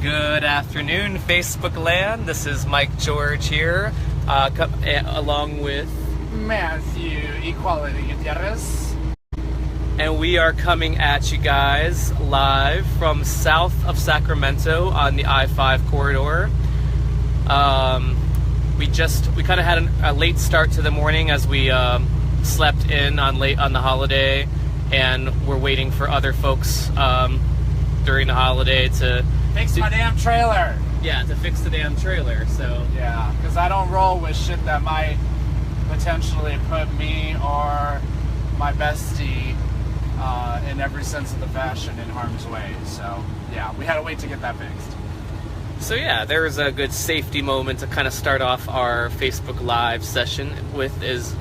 Good afternoon, Facebook land. This is Mike George here, along with Matthew Equality Gutierrez. And we are coming at you guys live from south of Sacramento on the I-5 corridor. We kind of had a late start to the morning as we slept in on the holiday, and we're waiting for other folks during the holiday to fix my damn trailer. Yeah, to fix the damn trailer. So yeah, because I don't roll with shit that might potentially put me or my bestie in every sense of the fashion in harm's way. So yeah, we had to wait to get that fixed. So yeah, there was a good safety moment to kind of start off our Facebook Live session with, is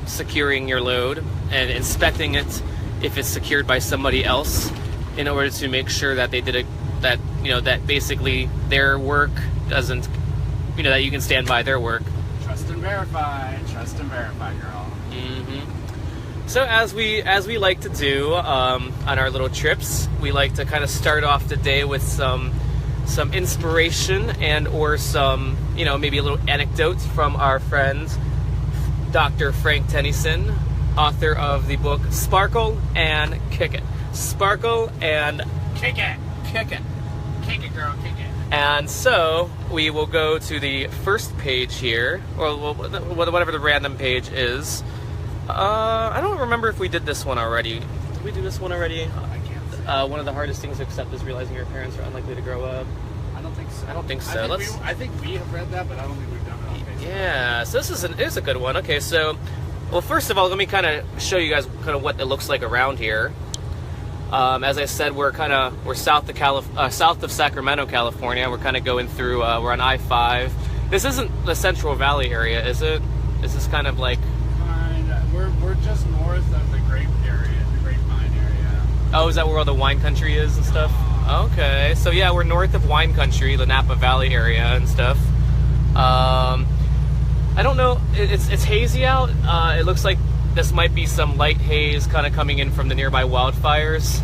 securing your load and inspecting it if it's secured by somebody else, in order to make sure that they did that basically their work doesn't, that you can stand by their work. Trust and verify, girl. Mm-hmm. So as we like to do on our little trips, we like to kind of start off the day with some inspiration and or some, maybe a little anecdote from our friend Dr. Frank Tennyson, author of the book Sparkle and Kick It. Sparkle and Kick it. Kick It. Kick it, girl, kick it. And so we will go to the first page here, or whatever the random page is. I don't remember if we did this one already. Did we do this one already? I can't. One of the hardest things to accept is realizing your parents are unlikely to grow up. I don't think so. I don't think so. I think we have read that, but I don't think we've done it on Facebook. Yeah, so this is a good one. Okay, so, well, first of all, let me kind of show you guys kind of what it looks like around here. As I said, we're south of Sacramento, California. We're kind of going through. We're on I-5. This isn't the Central Valley area, is it? This is kind of like. We're just north of the grapevine area. Oh, is that where all the wine country is and stuff? Okay, so yeah, we're north of wine country, the Napa Valley area and stuff. I don't know. It's hazy out. It looks like this might be some light haze kind of coming in from the nearby wildfires.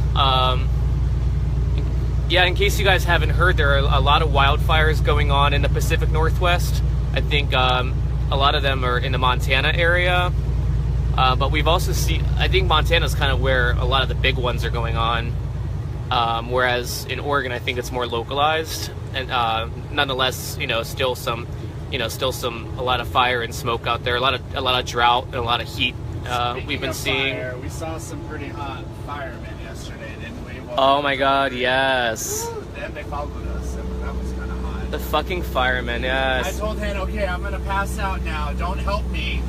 Yeah, in case you guys haven't heard, there are a lot of wildfires going on in the Pacific Northwest. I think a lot of them are in the Montana area. But we've also seen, I think Montana's kind of where a lot of the big ones are going on. Whereas in Oregon, I think it's more localized. And nonetheless, still a lot of fire and smoke out there. A lot of drought and a lot of heat. We've been seeing. Fire, we saw some pretty hot firemen yesterday, didn't we? Oh my God, yes. Then they followed us. That was kind of hot. The fucking firemen, yes. I told Han, okay, I'm gonna pass out now. Don't help me.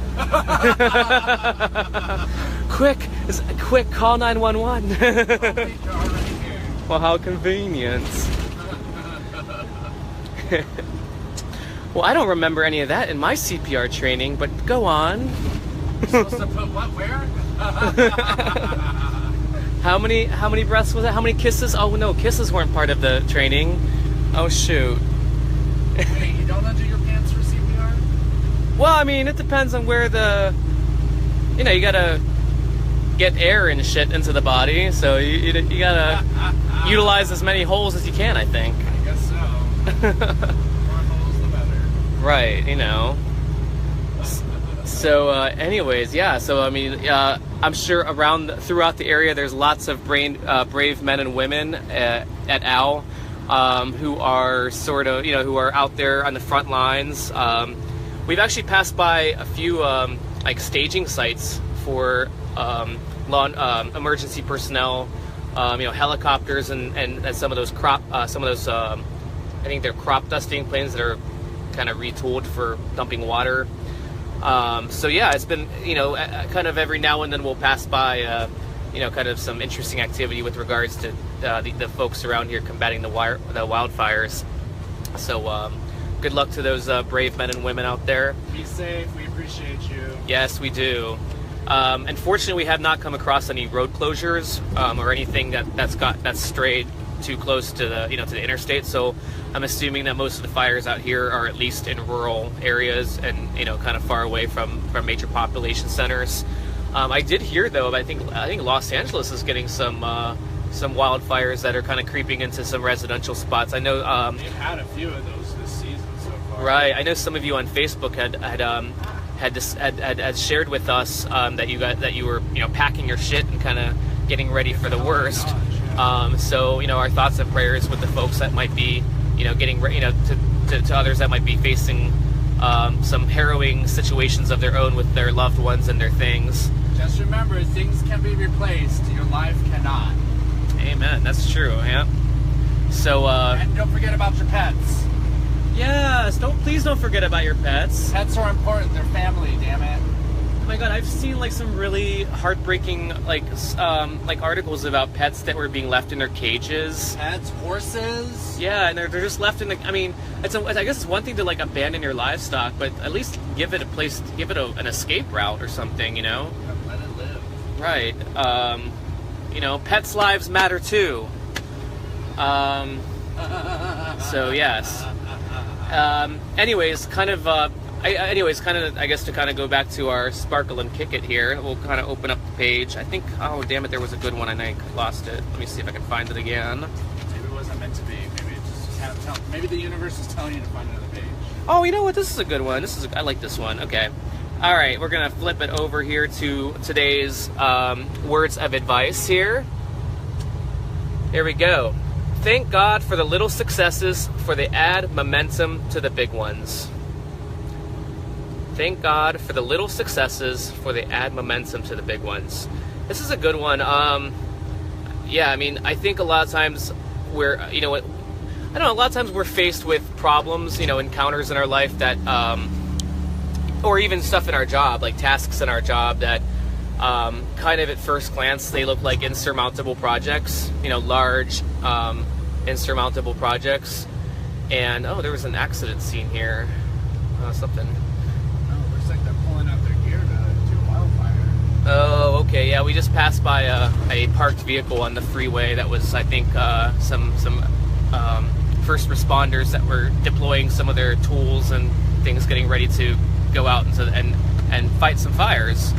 Quick, call 911. Oh, wait, you're already here. Well, how convenient. Well, I don't remember any of that in my CPR training, but go on. You're supposed to put what where? How many breaths was it? How many kisses? Oh no, kisses weren't part of the training. Oh shoot. Wait, you don't undo your pants for CPR? Well, I mean, it depends on where you gotta get air and shit into the body, so you gotta utilize as many holes as you can, I think. I guess so. The more holes, the better. Right, So, anyways, yeah. So, I mean, I'm sure throughout the area, there's lots of brave men and women at OWL who are who are out there on the front lines. We've actually passed by a few staging sites for emergency personnel, helicopters and some of those I think they're crop dusting planes that are kind of retooled for dumping water. So yeah, it's been, kind of every now and then we'll pass by, kind of some interesting activity with regards to the folks around here combating the wildfires. So good luck to those brave men and women out there. Be safe. We appreciate you. Yes, we do. Unfortunately, we have not come across any road closures or anything that's strayed too close to the to the interstate. So I'm assuming that most of the fires out here are at least in rural areas and kind of far away from major population centers. I did hear though, I think Los Angeles is getting some some wildfires that are kind of creeping into some residential spots. I know. We've had a few of those this season so far. Right. I know some of you on Facebook had shared with us that you were packing your shit and kind of getting ready for the worst. So our thoughts and prayers with the folks that might be getting ready, to others that might be facing some harrowing situations of their own with their loved ones and their things. Just remember, things can be replaced. Your life cannot. Amen. That's true. Yeah. So and don't forget about your pets. Yes. Please don't forget about your pets. Pets are important. They're family. Damn it. Oh my God, I've seen like some really heartbreaking like articles about pets that were being left in their cages. Pets, horses. Yeah, and they're just left in the. I mean, I guess it's one thing to like abandon your livestock, but at least give it a place, give it an escape route or something. Let it live. Right. Pets' lives matter too. So yes. Anyways, I guess to kind of go back to our Sparkle and Kick It here, we'll kind of open up the page. I think, oh damn it, there was a good one and I lost it. Let me see if I can find it again. Maybe it wasn't meant to be. Maybe it just maybe the universe is telling you to find another page. Oh, you know what? This is a good one. I like this one. Okay. All right, we're gonna flip it over here to today's words of advice here. Here we go. Thank God for the little successes, for they add momentum to the big ones. Thank God for the little successes, for they add momentum to the big ones. This is a good one. Yeah, I mean, I think a lot of times we're, a lot of times we're faced with problems, encounters in our life that, or even stuff in our job, like tasks in our job that kind of at first glance, they look like insurmountable projects, large, insurmountable projects. And, oh, there was an accident scene here. Something. Oh, okay. Yeah, we just passed by a parked vehicle on the freeway that was, I think, some first responders that were deploying some of their tools and things, getting ready to go out and fight some fires.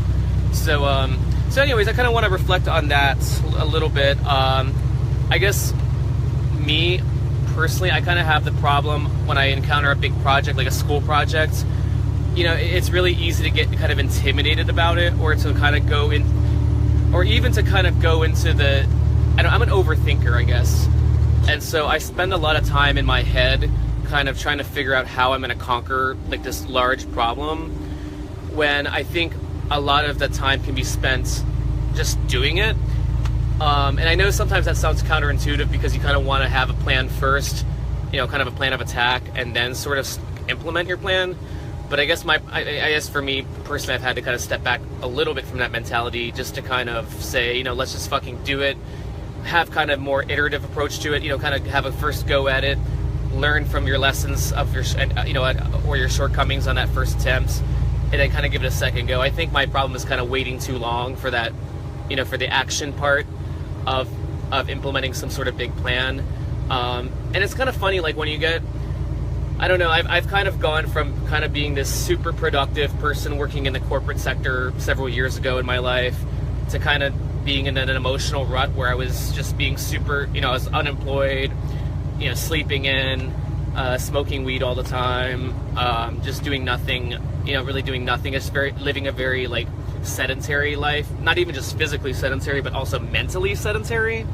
So anyways, I kind of want to reflect on that a little bit. I guess me personally, I kind of have the problem when I encounter a big project like a school project. It's really easy to get kind of intimidated about it, or to kind of go in, or even to kind of go into the, I'm an overthinker, I guess. And so I spend a lot of time in my head kind of trying to figure out how I'm going to conquer like this large problem, when I think a lot of the time can be spent just doing it. And I know sometimes that sounds counterintuitive because you kind of want to have a plan first, kind of a plan of attack, and then sort of implement your plan. But I guess for me personally, I've had to kind of step back a little bit from that mentality, just to kind of say, let's just fucking do it. Have kind of more iterative approach to it, kind of have a first go at it, learn from your lessons of your, or your shortcomings on that first attempt, and then kind of give it a second go. I think my problem is kind of waiting too long for that, for the action part of implementing some sort of big plan. And it's kind of funny, like when you get, I don't know, I've kind of gone from kind of being this super productive person working in the corporate sector several years ago in my life to kind of being in an emotional rut where I was just being super, I was unemployed, sleeping in, smoking weed all the time, just doing nothing, really doing nothing. It's living a very like sedentary life, not even just physically sedentary, but also mentally sedentary.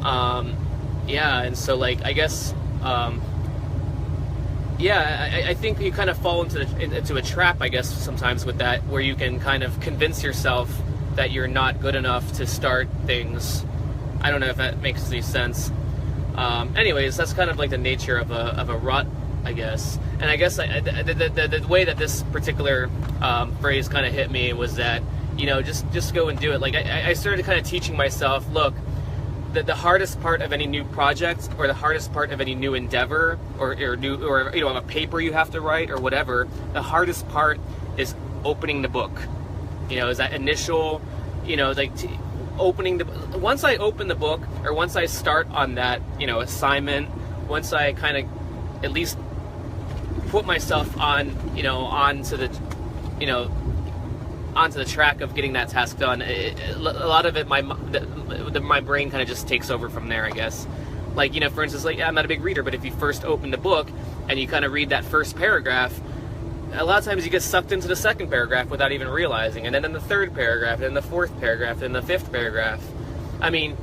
Yeah, and so like, I guess, I think you kind of fall into a trap, I guess, sometimes with that, where you can kind of convince yourself that you're not good enough to start things. I don't know if that makes any sense. Anyways, that's kind of like the nature of a rut, I guess. And I guess the way that this particular phrase kind of hit me was that, just go and do it. Like I started kind of teaching myself, look, the hardest part of any new project, or the hardest part of any new endeavor, or a paper you have to write or whatever, the hardest part is opening the book. Is that initial, opening once I open the book, or once I start on that, assignment, once I kind of at least put myself on, onto the, onto the track of getting that task done, a lot of it, my brain kind of just takes over from there, I guess. Like, you know, for instance, like, I'm not a big reader, but if you first open the book and you kind of read that first paragraph, a lot of times you get sucked into the second paragraph without even realizing, and then in the third paragraph, and then the fourth paragraph, and the fifth paragraph. I mean,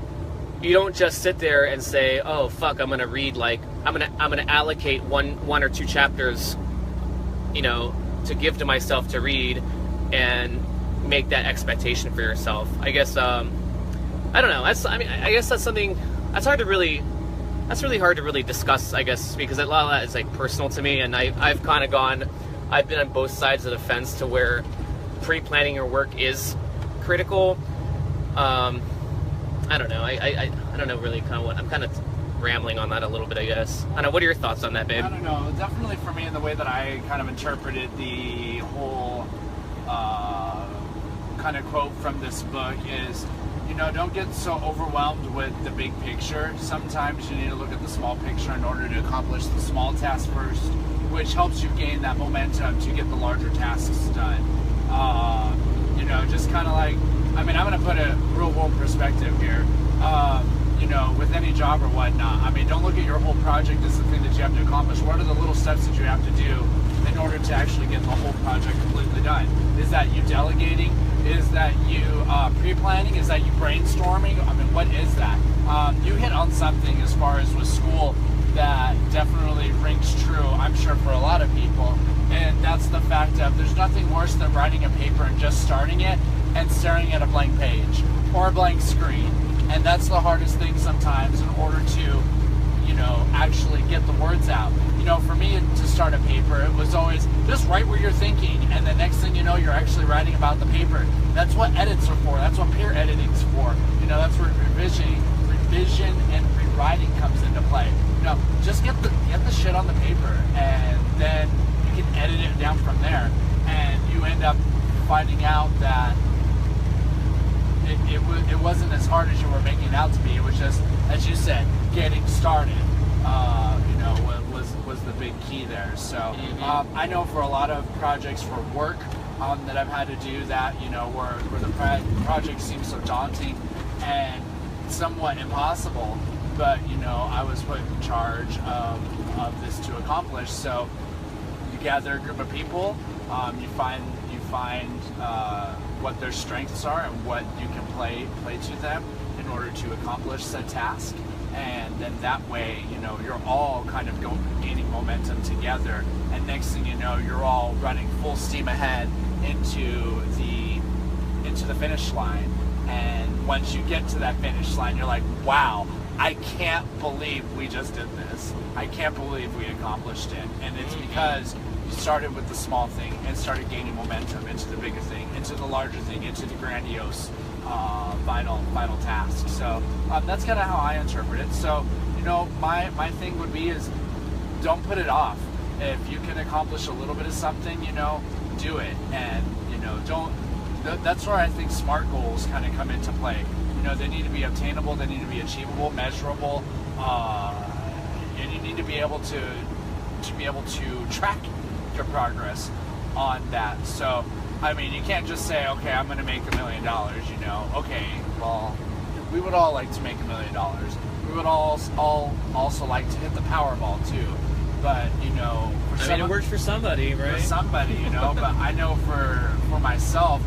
you don't just sit there and say, "Oh fuck, I'm gonna read like I'm gonna allocate one or two chapters, you know, to give to myself to read," and make that expectation for yourself. I guess I don't know. I guess that's something that's really hard to really discuss. I guess because a lot of that is like personal to me, and I've kind of I've been on both sides of the fence to where pre-planning your work is critical. I don't know. I don't know really kind of what I'm kind of rambling on that a little bit, I guess. I don't know. What are your thoughts on that, babe? I don't know. Definitely for me, in the way that I kind of interpreted the whole kind of quote from this book is, you know, don't get so overwhelmed with the big picture. Sometimes you need to look at the small picture in order to accomplish the small task first, which helps you gain that momentum to get the larger tasks done. You know, just kind of like, I mean, I'm going to put a real world perspective here. You know, with any job or whatnot, I mean, don't look at your whole project as the thing that you have to accomplish. What are the little steps that you have to do in order to actually get the whole project completely done? Is that you delegating? Is that you pre-planning? Is that you brainstorming? I mean, what is that? You hit on something as far as with school that definitely rings true, I'm sure, for a lot of people. And that's the fact of there's nothing worse than writing a paper and just starting it and staring at a blank page or a blank screen. And that's the hardest thing sometimes in order to, you know, actually get the words out. You know, for me to start a paper, it was always just write what you're thinking, and the next thing you know, you're actually writing about the paper. That's what edits are for. That's what peer editing's for. You know, that's where revision and rewriting comes into play. You know, just get the shit on the paper, and then you can edit it down from there. And you end up finding out that it wasn't as hard as you were making it out to be. It was just, as you said, getting started. You know, was the big key there. So I know for a lot of projects for work that I've had to do that, you know, where the project seems so daunting and somewhat impossible, but you know, I was put in charge of this to accomplish. So you gather a group of people, you find what their strengths are and what you can play to them in order to accomplish said task, and then that way, you know, you're all kind of gaining momentum together, and next thing you know, you're all running full steam ahead into the finish line. And once you get to that finish line, you're like, wow, I can't believe we just did this. I can't believe we accomplished it. And it's because you started with the small thing and started gaining momentum into the bigger thing, into the larger thing, into the grandiose final task. So that's kind of how I interpret it. So, you know, my thing would be is don't put it off. If you can accomplish a little bit of something, you know, do it. And, you know, that's where I think SMART goals kind of come into play. You know, they need to be obtainable, they need to be achievable, measurable, and you need to be able to track your progress on that. So, I mean, you can't just say, okay, I'm going to make $1 million, you know. Okay, well, we would all like to make $1 million. We would all also like to hit the Powerball too. But, you know, it works for somebody, right? For somebody, you know. But I know for myself,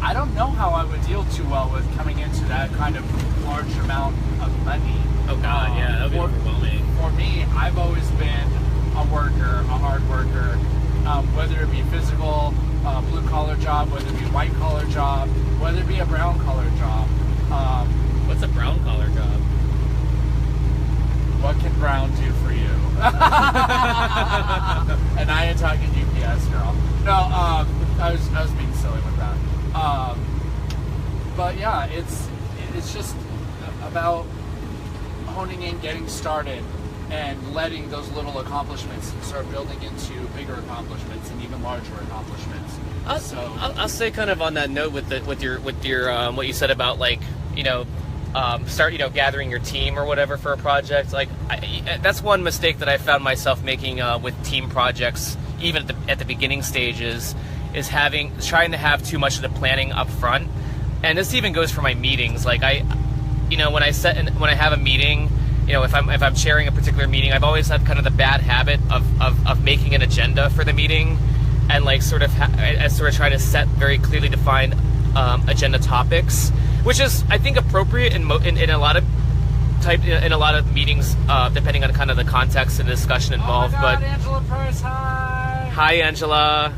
I don't know how I would deal too well with coming into that kind of large amount of money. Oh God, yeah, that would be overwhelming. For me, I've always been a worker, a hard worker, whether it be physical, blue collar job, whether it be white collar job, whether it be a brown collar job. What's a brown collar job? What can brown do for you? And I ain't talking UPS, girl. No, I was being silly with that. But yeah, it's just about honing in, getting started, and letting those little accomplishments start building into bigger accomplishments and even larger accomplishments. I'll say kind of on that note with your what you said about, like, you know, start, you know, gathering your team or whatever for a project. Like, that's one mistake that I found myself making with team projects, even at the beginning stages, is trying to have too much of the planning up front. And this even goes for my meetings. Like when I have a meeting, if I'm chairing a particular meeting, I've always had kind of the bad habit of making an agenda for the meeting, and like sort of try to set very clearly defined agenda topics, which is, I think, appropriate in a lot of meetings, depending on kind of the context and the discussion involved. Oh my God, Angela Price, hi. Hi, Angela.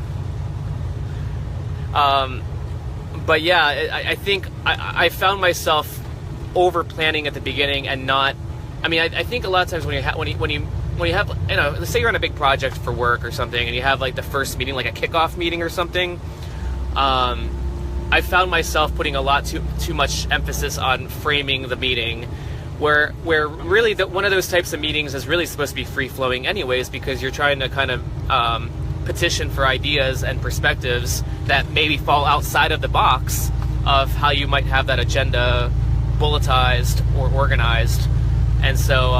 But yeah, I think I found myself over planning at the beginning and not. I mean, I think a lot of times when you have, let's say you're on a big project for work or something, and you have like the first meeting, like a kickoff meeting or something. I found myself putting a lot too much emphasis on framing the meeting, where really one of those types of meetings is really supposed to be free flowing anyways, because you're trying to kind of petition for ideas and perspectives that maybe fall outside of the box of how you might have that agenda bulletized or organized. And so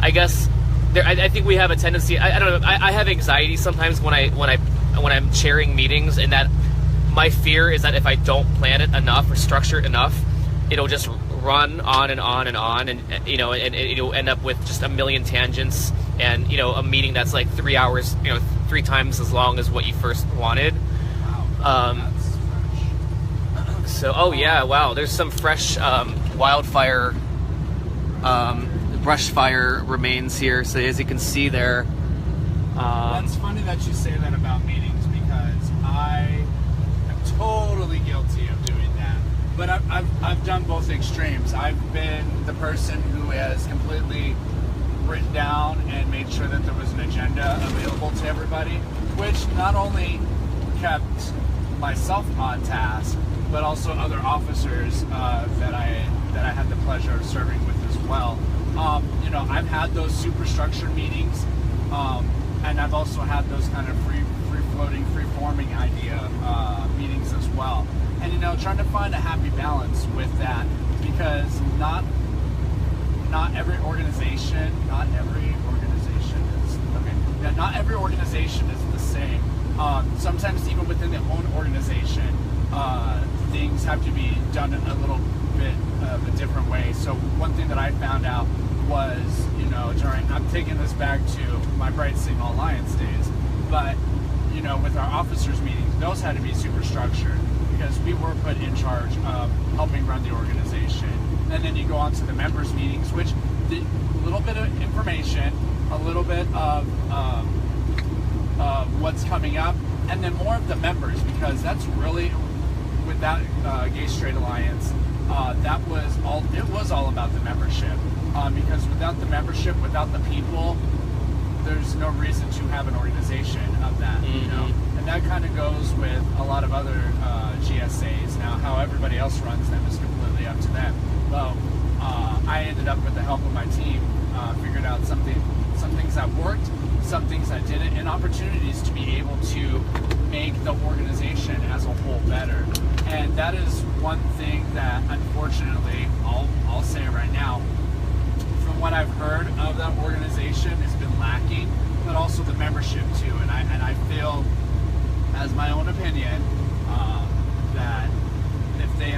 I guess I think we have a tendency. I don't know. I have anxiety sometimes when I'm chairing meetings, and that my fear is that if I don't plan it enough or structure it enough, it'll just run on and on and on, and it'll end up with just a million tangents, and a meeting that's like 3 hours, 3 times as long as what you first wanted. Wow, that's fresh. So, oh yeah, wow, there's some fresh wildfire, brush fire remains here. So as you can see there. That's funny that you say that about meetings, because I am totally guilty of doing that. But I've done both extremes. I've been the person who has completely written down and made sure that there was an agenda available to everybody, which not only kept myself on task, but also other officers that I had the pleasure of serving with as well. I've had those super structured meetings, and I've also had those kind of free-floating, free-forming idea meetings as well. And trying to find a happy balance with that, because not every organization is the same. Sometimes even within their own organization, things have to be done in a little bit of a different way. So one thing that I found out was, I'm taking this back to my Bright Signal Alliance days, but with our officers meetings, those had to be super structured, because we were put in charge of helping run the organization. And then you go on to the members meetings, which a little bit of information, a little bit of what's coming up, and then more of the members, because that's really, with that Gay Straight Alliance, it was all about the membership, because without the membership, without the people, there's no reason to have an organization of that. And that kind of goes with a lot of other GSAs. Now, how everybody else runs them is completely up to them. Well, I ended up, with the help of my team, figured out some things that worked, some things that didn't, and opportunities to be able to make the organization as a whole better. And that is one thing that, unfortunately, I'll say it right now, from what I've heard of that organization, has been lacking, but also the membership too. And I feel, as my own opinion, that if they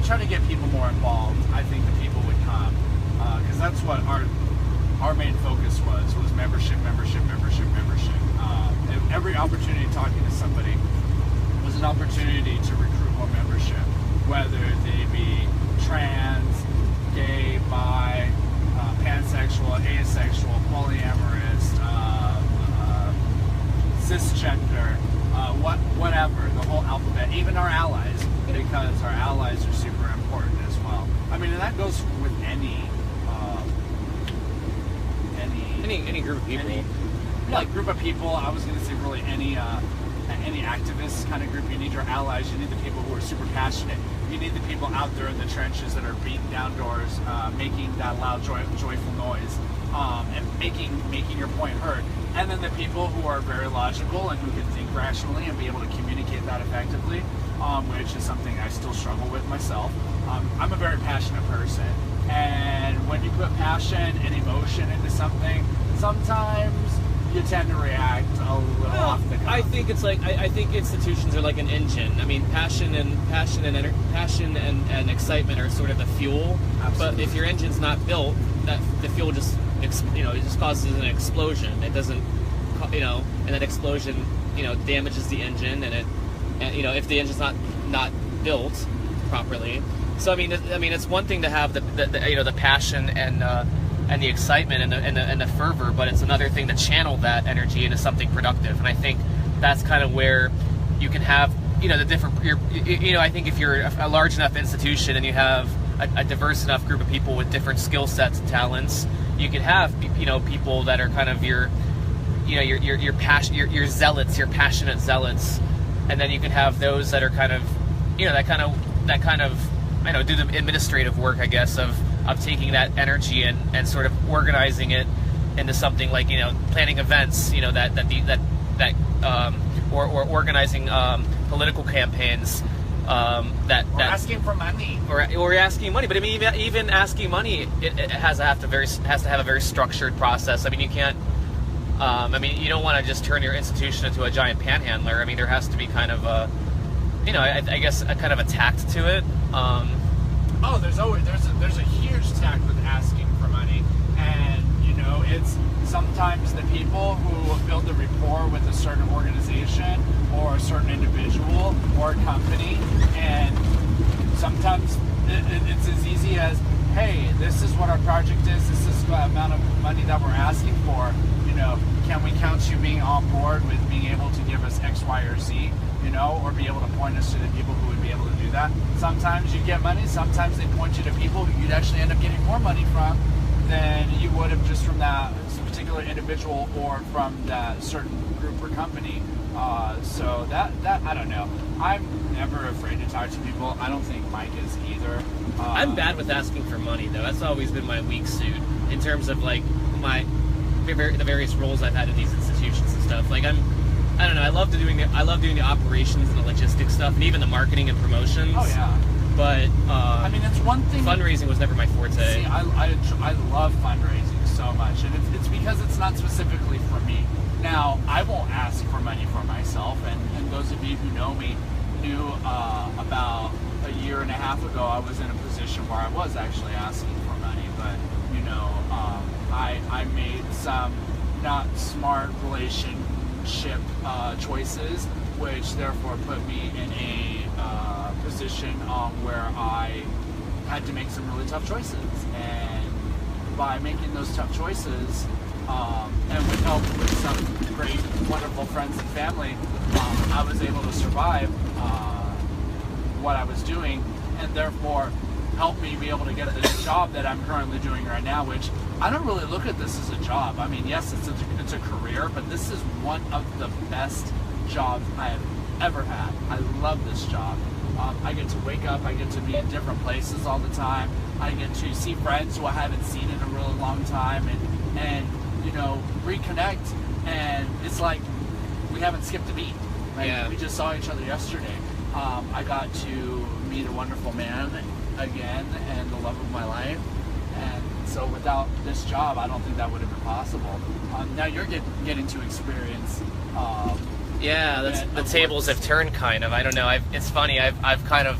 try to get people more involved, I think the people would come, because that's what our main focus was membership. Every opportunity talking to somebody was an opportunity to recruit more membership, whether they be trans, gay, bi, pansexual, asexual, polyamorous, cisgender, whatever, the whole alphabet, even our allies, because our allies are super important as well. I mean, and that goes with any group of people. Group of people. I was going to say really any activist kind of group. You need your allies. You need the people who are super passionate. You need the people out there in the trenches that are beating down doors, making that loud, joyful noise, and making your point heard. And then the people who are very logical and who can think rationally and be able to communicate that effectively, which is something I still struggle with myself. I'm a very passionate person, and when you put passion and emotion into something, sometimes you tend to react a little off the cuff. I think it's like I think institutions are like an engine. I mean, passion and excitement are sort of the fuel. Absolutely. But if your engine's not built, that the fuel just it just causes an explosion. It doesn't, and that explosion damages the engine, and if the engine's not built properly. So I mean it's one thing to have the passion and the excitement and the fervor, but it's another thing to channel that energy into something productive. And I think that's kind of where you can have the different. I think if you're a large enough institution and you have a diverse enough group of people with different skill sets and talents, you can have people that are kind of your zealots, your passionate zealots, and then you can have those that are kind of that kind of do the administrative work, I guess, of taking that energy and sort of organizing it into something like planning events, or organizing political campaigns or asking for money, or asking money. But I mean, even asking money, it has to have a very structured process. I mean, you can't. You don't want to just turn your institution into a giant panhandler. I mean, there has to be kind of a, I guess a kind of a tact to it. There's a huge tact with asking for money, and it's sometimes the people who build the rapport with a certain organization or a certain individual or company, and sometimes it's as easy as, hey, this is what our project is, this is the amount of money that we're asking for, can we count you being on board with being able to give us X, Y, or Z, or be able to point us to the people who would be able to do that. Sometimes you get money, sometimes they point you to people who you'd actually end up getting more money from than you would have just from that particular individual or from that certain group or company. So that I don't know. I'm never afraid to talk to people. I don't think Mike is either. I'm bad with asking for money, though. That's always been my weak suit in terms of like the various roles I've had in these institutions and stuff. Like I don't know. I love doing the operations and the logistics stuff, and even the marketing and promotions. Oh yeah. But it's one thing. Fundraising was never my forte. See, I love fundraising so much, and it's because it's not specifically for me. Now, I won't ask for money for myself, and those of you who know me knew about a year and a half ago I was in a position where I was actually asking for money, but I made some not smart relationship choices, which therefore put me in a position where I had to make some really tough choices, and by making those tough choices, and with help with some great, wonderful friends and family, I was able to survive what I was doing, and therefore help me be able to get this job that I'm currently doing right now, which I don't really look at this as a job. I mean, yes, it's a career, but this is one of the best jobs I have ever had. I love this job. I get to wake up, I get to be in different places all the time. I get to see friends who I haven't seen in a really long time, and reconnect, and it's like we haven't skipped a beat. We just saw each other yesterday. I got to meet a wonderful man again, and the love of my life, and so without this job, I don't think that would have been possible. Now you're getting to experience the tables have turned, kind of. I don't know. It's funny. I've kind of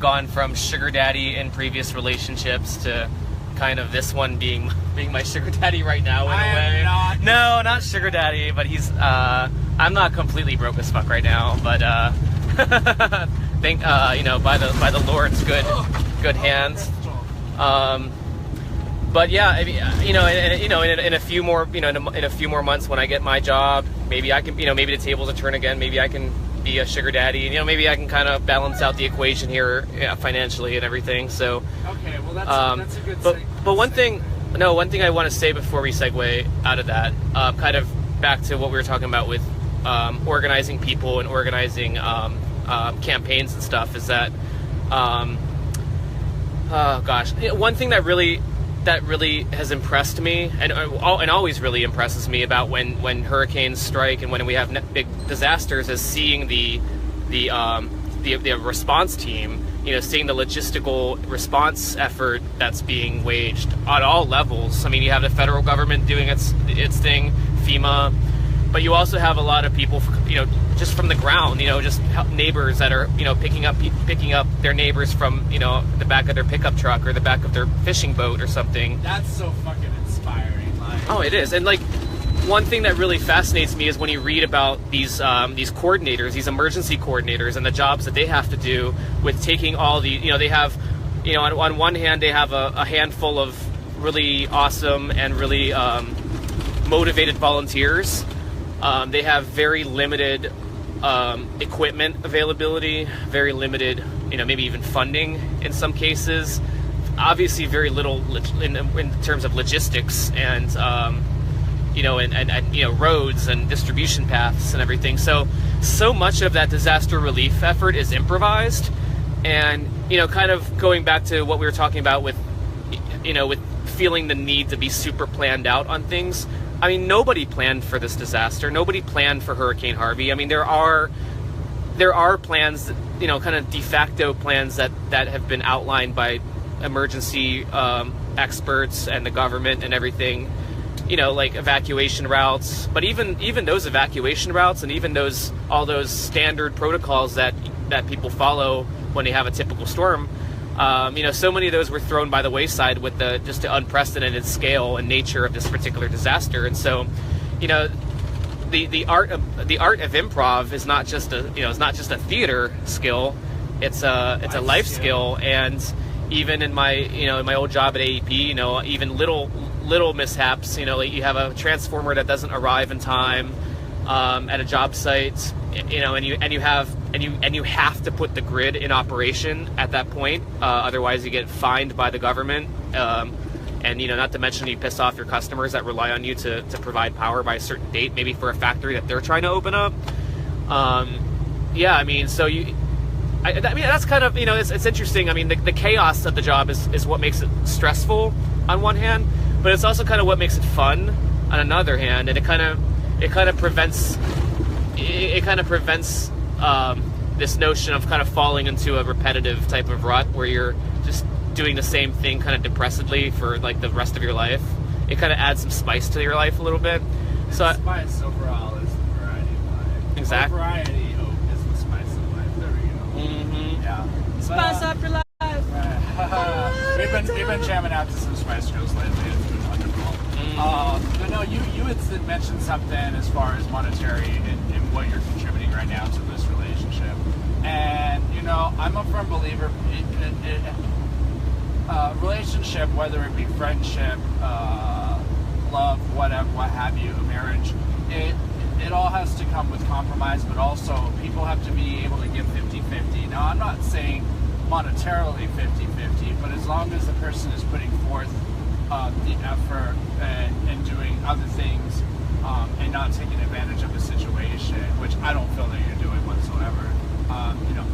gone from sugar daddy in previous relationships to kind of this one being my sugar daddy right now in a way. No, not sugar daddy, but he's. I'm not completely broke as fuck right now, but think by the Lord's good hands. But yeah, I mean, in a few more months when I get my job, maybe I can, maybe the tables will turn again. Maybe I can be a sugar daddy, and maybe I can kind of balance out the equation here, financially and everything. So okay, well that's a good. But one thing I want to say before we segue out of that, kind of back to what we were talking about with organizing people and organizing campaigns and stuff, is that one thing that really has impressed me, and always really impresses me about when hurricanes strike and when we have big disasters, is seeing the response team, seeing the logistical response effort that's being waged on all levels. I mean, you have the federal government doing its thing FEMA, but you also have a lot of people, just from the ground, just neighbors that are, picking up their neighbors from, the back of their pickup truck or the back of their fishing boat or something. That's so fucking inspiring. Like, oh, it is. And like, one thing that really fascinates me is when you read about these coordinators, these emergency coordinators, and the jobs that they have to do with taking all the, they have, on one hand, they have a handful of really awesome and really motivated volunteers. They have very limited equipment availability, very limited, maybe even funding in some cases. Obviously, very little in terms of logistics and roads and distribution paths and everything. So much of that disaster relief effort is improvised, and kind of going back to what we were talking about with feeling the need to be super planned out on things. I mean, nobody planned for this disaster. Nobody planned for Hurricane Harvey. I mean, there are plans, kind of de facto plans that have been outlined by emergency experts and the government and everything, like evacuation routes. But even those evacuation routes and even all those standard protocols that people follow when they have a typical storm, so many of those were thrown by the wayside with just the unprecedented scale and nature of this particular disaster. And so, the art of improv is not just a theater skill; it's a life skill. And even in my old job at AEP, even little mishaps, like you have a transformer that doesn't arrive in time at a job site, and you have to put the grid in operation at that point, otherwise you get fined by the government, and not to mention you piss off your customers that rely on you to provide power by a certain date, maybe for a factory that they're trying to open up. That's kind of, it's interesting. I mean, the chaos of the job is what makes it stressful on one hand, but it's also kind of what makes it fun on another hand, and it kind of prevents this notion of kind of falling into a repetitive type of rut where you're just doing the same thing kind of depressedly for like the rest of your life. It kind of adds some spice to your life a little bit. And so spice overall is the variety of life. Exactly. Variety is the spice of life. There we go. Mm-hmm. Yeah. Spice up your life. We've been jamming out to some Spice Girls lately. It's been wonderful. But no, you had mentioned something as far as monetary and what you're contributing right now to this relationship. And I'm a firm believer relationship, whether it be friendship, love, whatever, what have you, a marriage, it all has to come with compromise, but also people have to be able to give 50-50. Now, I'm not saying monetarily 50-50, but as long as the person is putting forth the effort and doing other things and not taking advantage of a situation, which I don't feel that you're doing whatsoever.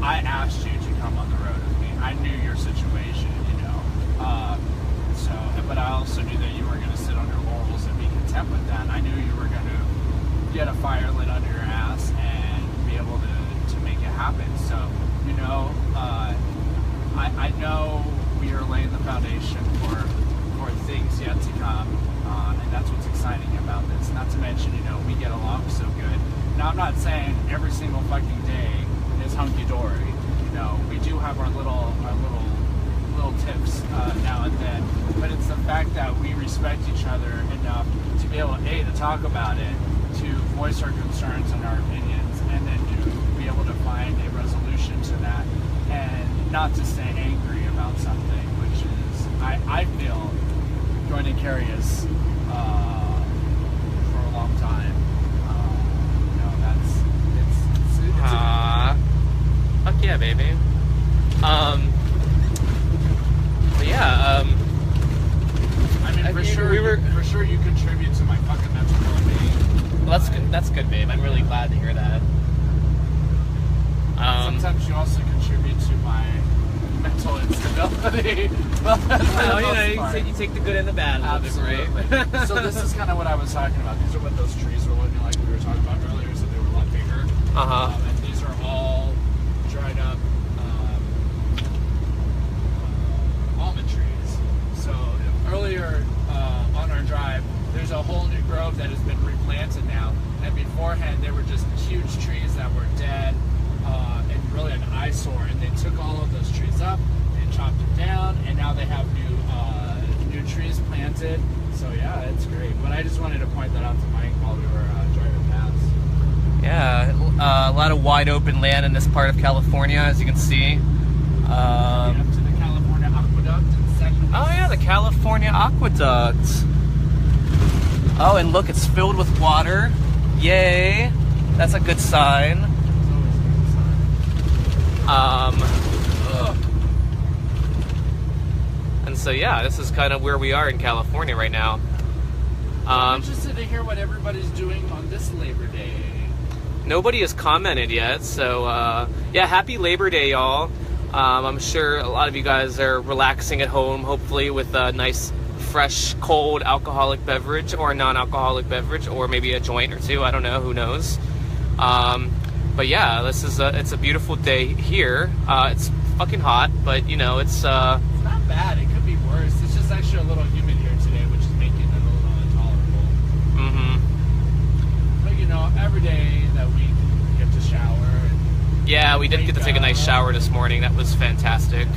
I asked you to come on the road with me. I knew your situation, but I also knew that you were going to sit on your laurels and be content with that. And I knew you were going to get a fire lit under your ass and be able to make it happen. So, I know we are laying the foundation for things yet to come, and that's what's exciting about this. Not to mention, we get along so good. Now, I'm not saying every single fucking day is hunky-dory. We do have our little tips now and then, but it's the fact that we respect each other enough to be able to talk about it, to voice our concerns and our opinions, and then to be able to find a resolution to that, and not to stay angry about something, which is, I feel, going to carry us for a long time. Fuck yeah, baby. But yeah, for sure you contribute to my fucking mental well-being. Well, that's good, babe. I'm really glad to hear that. Sometimes you also contribute to my mental instability. You take the good and the bad a little bit, right? So this is kind of what I was talking about. These are what those trees were looking like we were talking about earlier, so they were a lot bigger. And these are all dried up almond trees. So earlier on our drive, there's a whole new grove that has been replanted planted now. And beforehand, they were just huge trees that were dead and really an eyesore. And they took all of those trees up and chopped them down, and now they have new trees planted. So yeah, it's great. But I just wanted to point that out to Mike while we were driving past. Yeah, a lot of wide open land in this part of California, as you can see. Up to the California Aqueduct in Sacramento. Oh yeah, the California Aqueduct. Oh, and look, it's filled with water. Yay! That's a good sign. And so yeah, this is kind of where we are in California right now. I'm interested to hear what everybody's doing on this Labor Day. Nobody has commented yet, so yeah, happy Labor Day, y'all. I'm sure a lot of you guys are relaxing at home, hopefully with a nice, fresh, cold alcoholic beverage or a non-alcoholic beverage, or maybe a joint or two. I don't know. Who knows? But yeah, this is it's a beautiful day here. It's fucking hot, but you know, it's not bad. It could be worse. It's just actually a little humid here today, which is making it a little intolerable. Mm-hmm. But you know, every day that we get to shower. Yeah, we did get to take a nice shower this morning. That was fantastic.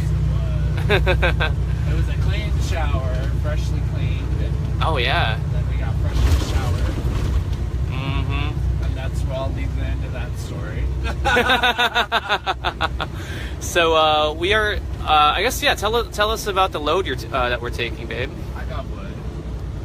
Yes, it was. It was a clean shower, freshly cleaned. And oh yeah. then we got freshly showered. Mm-hmm. And that's where I'll leave the end of that story. So we are. I guess yeah. Tell us about the load that we're taking, babe. I got wood.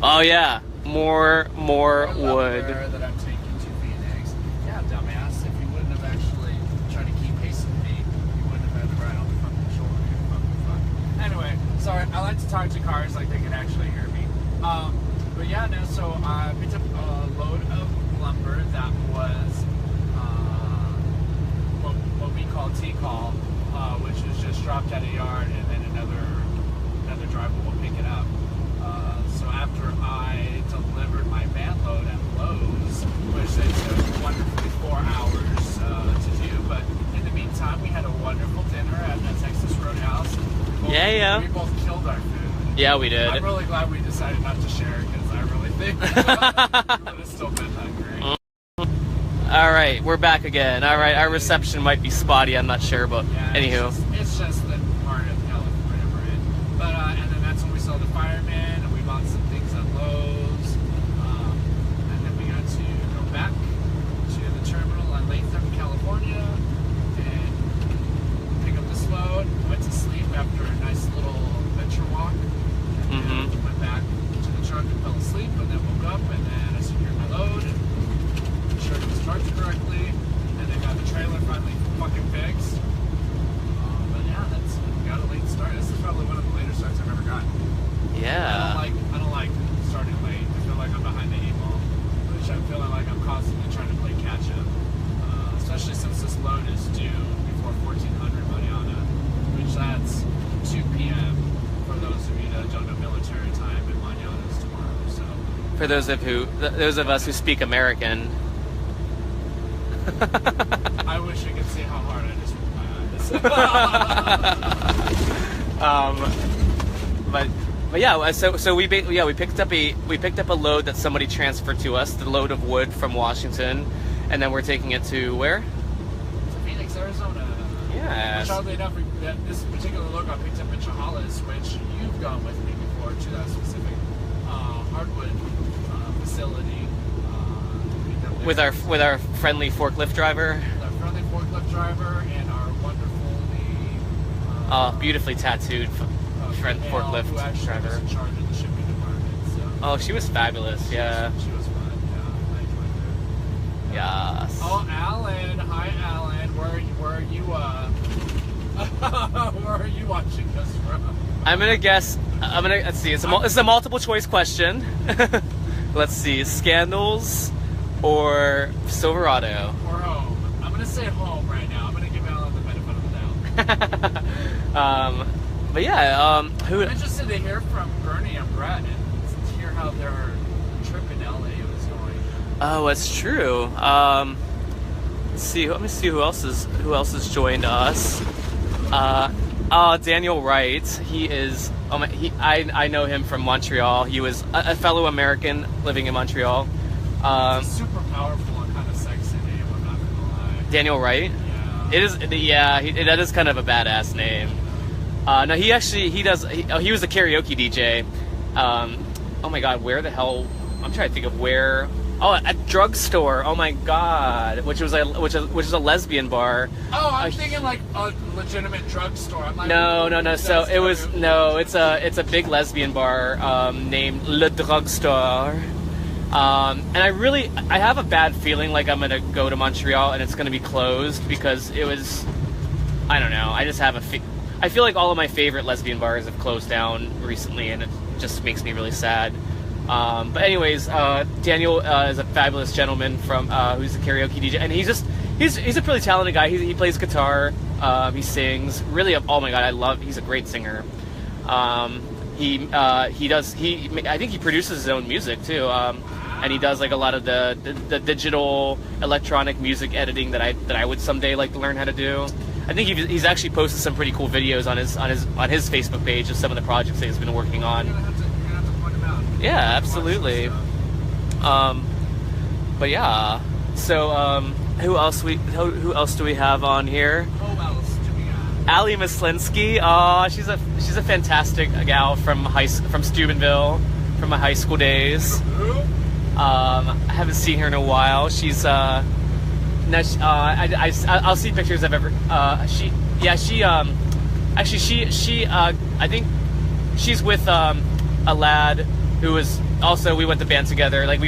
Oh yeah, more wood. That I'm taking to Phoenix. Yeah, dumbass. If you wouldn't have actually tried to keep pace with me, you wouldn't have had to ride on the fucking shoulder. You fucking fuck. Anyway, sorry. I like to talk to cars like they can actually hear me. But yeah, no. So I picked up a load of lumber that was what we call T-call, which is just dropped at a yard, and then another driver will pick it up. So after I delivered my van load at Lowe's, which they took wonderfully 4 hours to do, but in the meantime, we had a wonderful dinner at the Texas Roadhouse. We both killed our food. Yeah, we did. I'm really glad we decided not to share because I really think we would have still been hungry. All right, we're back again. All right, our reception might be spotty. I'm not sure, but yeah, anywho. It's just the part of California we're in. But and then that's when we saw the fireman, and we bought some things at Lowe's, and then we got to go back to the terminal in Latham, California, and pick up this load. Went to sleep after a nice little adventure walk, and then went back to the truck and fell asleep, and then woke up, and then I secured my load and sure it was charged correctly, and they got the trailer finally fucking fixed. But yeah, we got a late start. This is probably one of the later starts I've ever gotten. Yeah. I don't like starting late. I feel like I'm behind the eight ball, which I'm feeling like I'm constantly trying to play catch up. Especially since this load is due before 1400 manana, which that's 2 p.m. for those of you that don't know military time, and manana is tomorrow. So For those of us who speak American. I wish I could see how hard I just rolled my eyes. But yeah, so we picked up a load that somebody transferred to us, the load of wood from Washington, and then we're taking it to where? To Phoenix, Arizona. Yes. Which oddly enough, this particular load got picked up in Chehalis, which you've gone with me before to that specific hardwood facility. With our friendly forklift driver. Our friendly forklift driver and our wonderfully beautifully tattooed forklift who actually driver. was in charge of the shipping department. So. Oh, she was fabulous. Yeah. She was fun. Yeah, I enjoyed her. Yes. Oh, Alan. Hi, Alan. Where are you? Where are you watching us from? Let's see. It's a multiple choice question. Let's see. Scandals or Silverado? Or home. I'm gonna say home right now. I'm gonna give Alan the benefit of the doubt. But yeah, I'm interested to hear from Bernie and Brett and hear how their trip in LA was going. Oh, that's true. Let's see. Let me see who else has joined us. Daniel Wright. He is. I know him from Montreal. He was a fellow American living in Montreal. It's a super powerful and kind of sexy name, I'm not gonna lie. Daniel Wright? Yeah. It is, yeah, that is kind of a badass name. No, he was a karaoke DJ. Oh my god, where the hell? I'm trying to think of where. Oh, at Drugstore. Oh my god, which is a lesbian bar. Oh, I'm thinking like a legitimate drugstore. I'm like, no. So it was it's a big lesbian bar named Le Drugstore. And I have a bad feeling like I'm gonna go to Montreal and it's gonna be closed because it was, I don't know. I just have I feel like all of my favorite lesbian bars have closed down recently, and it just makes me really sad. But anyways, Daniel is a fabulous gentleman from who's a karaoke DJ, and he's a pretty talented guy. He plays guitar, he sings. Really, oh my god, he's a great singer. I think he produces his own music too, and he does like a lot of the digital electronic music editing that I would someday like to learn how to do. I think he's actually posted some pretty cool videos on his Facebook page of some of the projects that he's been working on. You're gonna have to point them out. Yeah, absolutely. But yeah. So who else do we have on here? Who else do we got? Ali Mislinski. She's a fantastic gal from Steubenville, from my high school days. Who? I haven't seen her in a while. She's I'll see pictures of ever. I think she's with a lad who was also, we went to band together. Like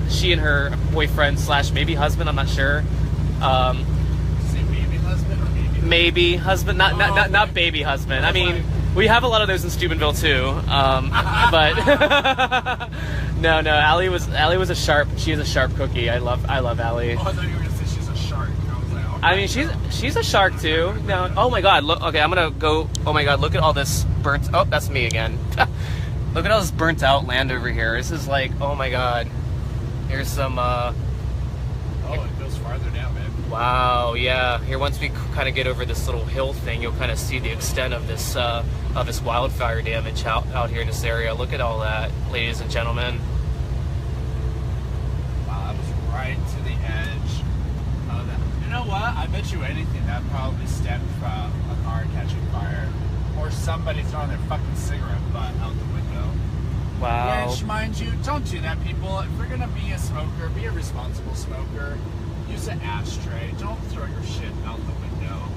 she and her boyfriend / maybe husband, I'm not sure. Say maybe husband or maybe? Maybe husband, not baby husband. I mean, we have a lot of those in Steubenville too. But no. Ali was a sharp. She is a sharp cookie. I love Ali. Oh, I thought you were gonna say she's a shark. I was like, okay. I mean, she's a shark too. No. Oh my god. Look. Okay, I'm gonna go. Oh my god. Look at all this burnt. Oh, that's me again. Look at all this burnt out land over here. This is like, oh my god. Here's some. Oh, it goes farther down, man. Wow. Yeah. Here, once we kind of get over this little hill thing, you'll kind of see the extent of this wildfire damage out here in this area. Look at all that, ladies and gentlemen. Wow, that was right to the edge of that. You know what? I bet you anything that probably stemmed from a car catching fire, or somebody throwing their fucking cigarette butt out the window. Wow. Which, mind you, don't do that, people. If you're gonna be a smoker, be a responsible smoker. Use an ashtray. Don't throw your shit out the window.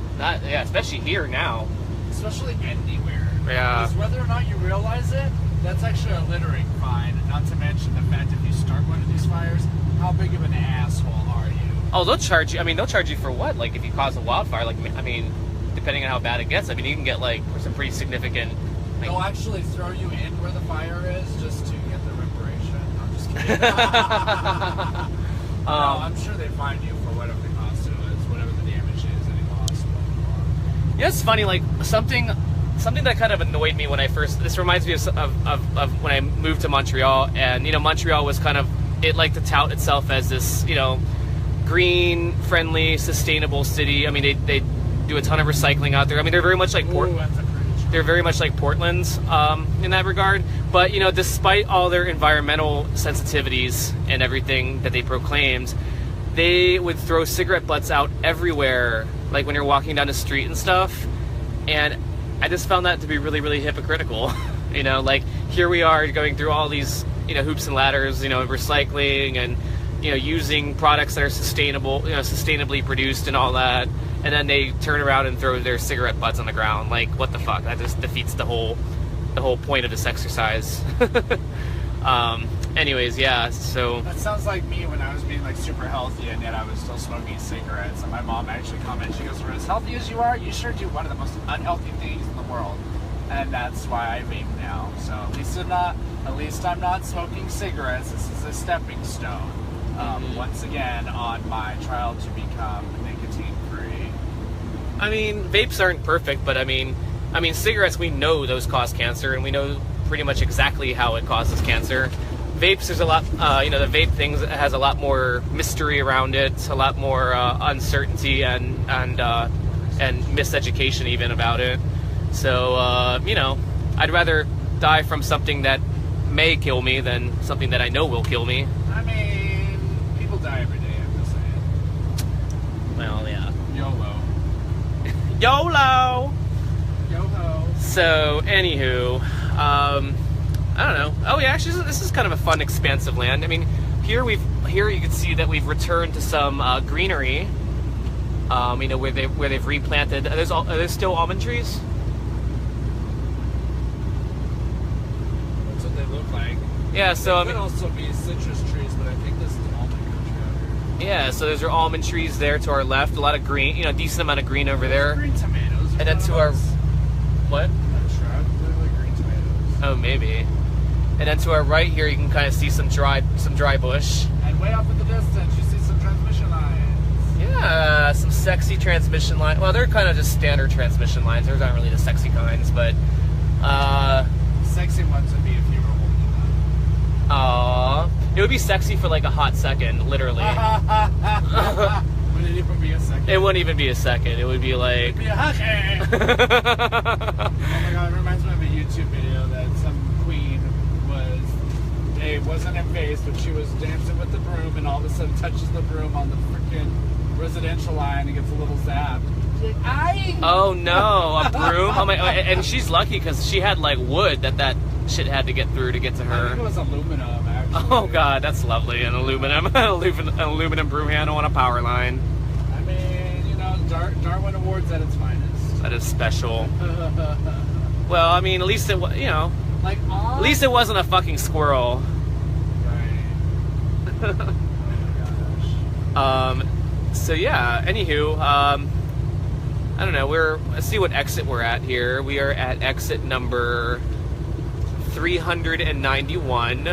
Especially here now. Especially anywhere. Yeah. Because whether or not you realize it, that's actually a littering fine. Not to mention the fact if you start one of these fires, how big of an asshole are you? Oh, they'll charge you. I mean, they'll charge you for what? Like, if you cause a wildfire, like, I mean, depending on how bad it gets, I mean, you can get, like, some pretty significant... Like, they'll actually throw you in where the fire is just to get the reparation. I'm just kidding. No, I'm sure they find you for whatever the cost is, whatever the damage is, any loss. Yeah, it's funny, like, something that kind of annoyed me when I first... This reminds me of when I moved to Montreal, and, you know, Montreal was kind of... It liked to tout itself as this, you know, green, friendly, sustainable city. I mean, they do a ton of recycling out there. I mean, they're very much like They're very much like Portland's in that regard. But, you know, despite all their environmental sensitivities and everything that they proclaimed, they would throw cigarette butts out everywhere, like when you're walking down the street and stuff. And I just found that to be really, really hypocritical. You know, like, here we are going through all these, you know, hoops and ladders, you know, recycling and, you know, using products that are sustainable, you know, sustainably produced and all that. And then they turn around and throw their cigarette butts on the ground. Like, what the fuck? That just defeats the whole point of this exercise. Anyways, yeah, so... That sounds like me when I was being, like, super healthy and yet I was still smoking cigarettes. And my mom actually commented, she goes, for as healthy as you are, you sure do one of the most unhealthy things in the world. And that's why I vape now. So at least I'm not smoking cigarettes. This is a stepping stone. Once again, on my trial to become nicotine-free. I mean, vapes aren't perfect, but I mean, cigarettes, we know those cause cancer, and we know pretty much exactly how it causes cancer. Vapes, there's a lot, you know, the vape thing has a lot more mystery around it, a lot more uncertainty and miseducation even about it. So, you know, I'd rather die from something that may kill me than something that I know will kill me. I mean, People die every day, I'm just saying. Well, yeah. YOLO. YOLO! Yo-ho. So, anywho, I don't know. Oh yeah, actually, this is kind of a fun, expansive land. I mean, here you can see that we've returned to some greenery. You know, where they've replanted. Are there still almond trees? That's what they look like. Yeah. So They I could mean, also be citrus trees, but I think this is an almond country out here. yeah. So those are almond trees there to our left. A lot of green. You know, decent amount of green over there. Green tomatoes. And then to our what? Like green tomatoes. Oh, maybe. And then to our right here, you can kind of see some dry bush. And way off in the distance, you see some transmission lines. Yeah, some sexy transmission lines. Well, they're kind of just standard transmission lines. Those aren't really the sexy kinds, but Sexy ones would be if you were holding them. it would be sexy for like a hot second, literally. Would it even be a second? It wouldn't even be a second. It would be like. It'd be a hurricane. Oh my god, it reminds me of a YouTube video that some queen wasn't in vase, but she was dancing with the broom, and all of a sudden touches the broom on the freaking residential line and gets a little zapped. She's like, "Aye!" Oh no, a broom! Oh my! And she's lucky because she had like wood that shit had to get through to get to I her. think it was aluminum, actually. Oh god, that's lovely. An aluminum broom handle on a power line. I mean, you know, Darwin Awards at its finest. That is special. Well, I mean, at least it was, you know, Like, at least it wasn't a fucking squirrel. Right. Oh my gosh. So yeah. Anywho, I don't know. Let's see what exit we're at here. We are at exit number 391.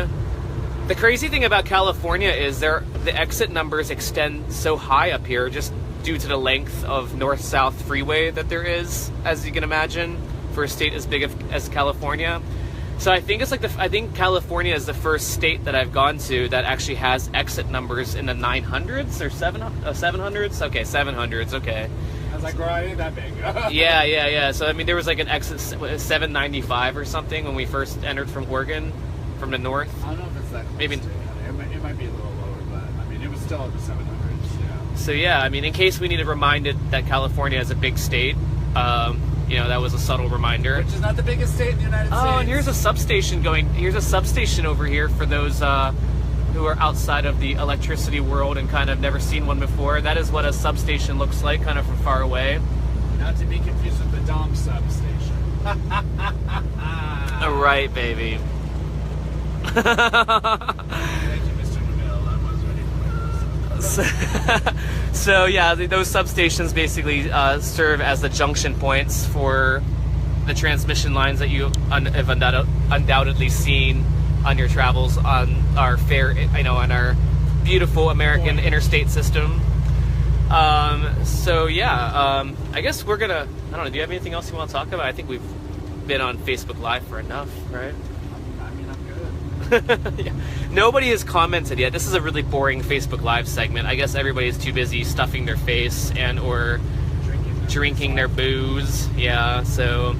The crazy thing about California is the exit numbers extend so high up here, just due to the length of north-south freeway that there is, as you can imagine, for a state as big as California. So I think I think California is the first state that I've gone to that actually has exit numbers in the 900s or 700s. Okay, 700s. Okay. I was like, right, ain't that big. Yeah. So I mean, there was like an exit 795 or something when we first entered from Oregon, from the north. I don't know if it's that close. Maybe. To it might be a little lower, but I mean, it was still in the 700s. Yeah. So yeah, I mean, in case we needed reminded that California is a big state, you know, that was a subtle reminder. Which is not the biggest state in the United States. Oh, and here's a substation Here's a substation over here for those who are outside of the electricity world and kind of never seen one before. That is what a substation looks like, kind of from far away. Not to be confused with the Dom substation. All right, baby. Thank you, Mr. DeMille. I was ready for this. So yeah, those substations basically serve as the junction points for the transmission lines that you have undoubtedly seen on your travels on our on our beautiful American interstate system. So yeah, I guess we're gonna. I don't know. Do you have anything else you want to talk about? I think we've been on Facebook Live for enough, right? I mean, I'm good. Yeah. Nobody has commented yet. This is a really boring Facebook Live segment. I guess everybody's too busy stuffing their face and or drinking their booze. Yeah, so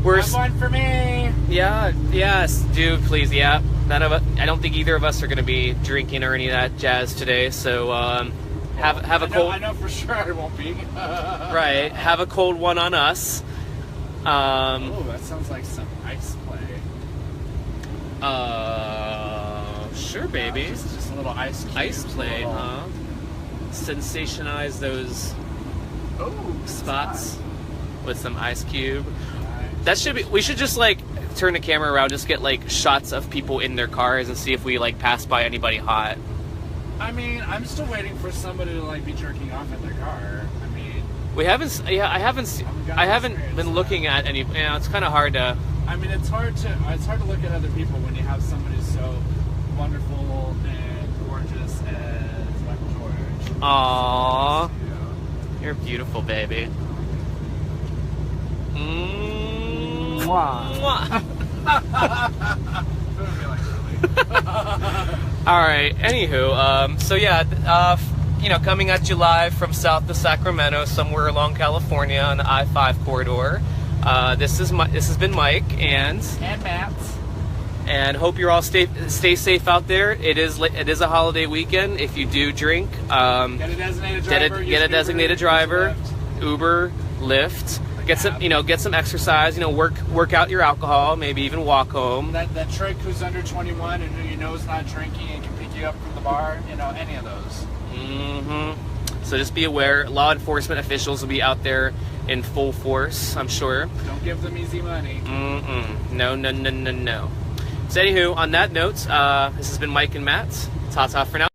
we're. Have one for me. Yeah, yes, do please. Yeah, none of us. I don't think either of us are going to be drinking or any of that jazz today. So have a cold. I know for sure I won't be. Right, have a cold one on us. Oh, that sounds like some ice play. Sure, baby. Just a little ice cube. Ice play, huh? Sensationize those spots with some ice cube. Nice. That should be. We should just like turn the camera around, just get like shots of people in their cars and see if we like pass by anybody hot. I mean, I'm still waiting for somebody to like be jerking off in their car. I mean, we haven't. Yeah, I haven't been looking at any. You know, it's kind of hard to. I mean, it's hard to look at other people when you have somebody so wonderful and gorgeous as Michael George. Aww, Yeah. you're beautiful, baby. Mwah. All right. Anywho, so yeah, you know, coming at you live from south to Sacramento, somewhere along California on the I-5 corridor. This has been Mike and Matt. And hope you're all stay safe out there. It is a holiday weekend. If you do drink, Get a designated driver. get a designated driver. Uber, Lyft. Get some exercise. Work out your alcohol. Maybe even walk home. That trick who's under 21 and who you know is not drinking and can pick you up from the bar. Any of those. Mm-hmm. So just be aware. Law enforcement officials will be out there in full force, I'm sure. Don't give them easy money. No. So anywho, on that note, this has been Mike and Matt. Ta-ta for now.